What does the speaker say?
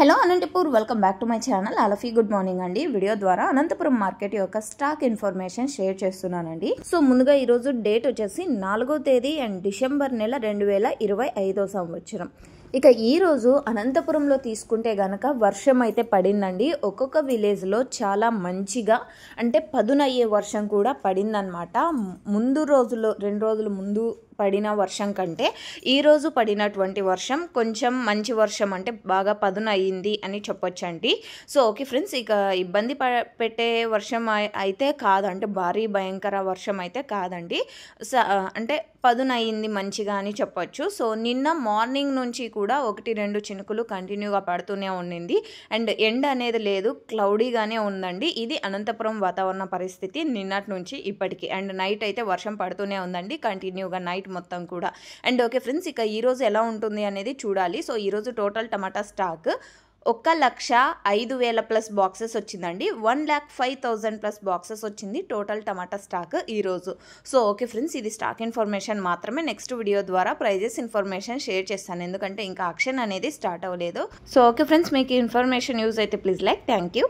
Hello Anantapur welcome back to my channel అలఫీ good morning అండి. Video ద్వారా అనంతపురం మార్కెట్ యొక్క స్టాక్ ఇన్ఫర్మేషన్ షేర్ చేస్తున్నానండి. సో ముందుగా ఈరోజు డేట్ వచ్చేసి 4వ తేదీ అండ్ డిసెంబర్ నెల 2025 సంవత్సరం. ఇక ఈరోజు అనంతపురంలో తీసుకుంటే గనక వర్షం అయితే పడిందండి. ఒక్కొక్క విలేజ్లో చాలా మంచిగా అంటే పదునయ్యే వర్షం కూడా పడిందనమాట. ముందు రోజుల్లో 2 రోజుల ముందు పడిన వర్షం కంటే ఈరోజు పడినటువంటి వర్షం కొంచెం మంచి వర్షం అంటే బాగా పదునయ్యింది అని చెప్పొచ్చండి. సో ఓకే ఫ్రెండ్స్, ఇక ఇబ్బంది పెట్టే వర్షం అయితే కాదు, అంటే భారీ భయంకర వర్షం అయితే కాదండి. అంటే పదునయ్యింది మంచిగా అని చెప్పొచ్చు. సో నిన్న మార్నింగ్ నుంచి కూడా 1-2 చినుకులు కంటిన్యూగా పడుతూనే ఉండింది అండ్ ఎండ్ అనేది లేదు, క్లౌడీగానే ఉందండి. ఇది అనంతపురం వాతావరణ పరిస్థితి నిన్నటి నుంచి ఇప్పటికి. అండ్ నైట్ అయితే వర్షం పడుతూనే ఉందండి కంటిన్యూగా నైట్ మొత్తం కూడా. అండ్ ఓకే ఫ్రెండ్స్, ఇక ఈరోజు ఎలా ఉంటుంది అనేది చూడాలి. సో ఈరోజు టోటల్ టమాటా స్టాక్ 1,05,000 ప్లస్ బాక్సెస్ వచ్చిందండి. 1,05,000 ప్లస్ బాక్సెస్ వచ్చింది టోటల్ టమాటా స్టాక్ ఈరోజు. సో ఓకే ఫ్రెండ్స్, ఇది స్టాక్ ఇన్ఫర్మేషన్ మాత్రమే. నెక్స్ట్ వీడియో ద్వారా ప్రైజెస్ ఇన్ఫర్మేషన్ షేర్ చేస్తాను, ఎందుకంటే ఇంకా ఆక్షన్ అనేది స్టార్ట్ అవ్వలేదు. సో ఓకే ఫ్రెండ్స్, మీకు ఇన్ఫర్మేషన్ యూజ్ అయితే ప్లీజ్ లైక్. Thank you.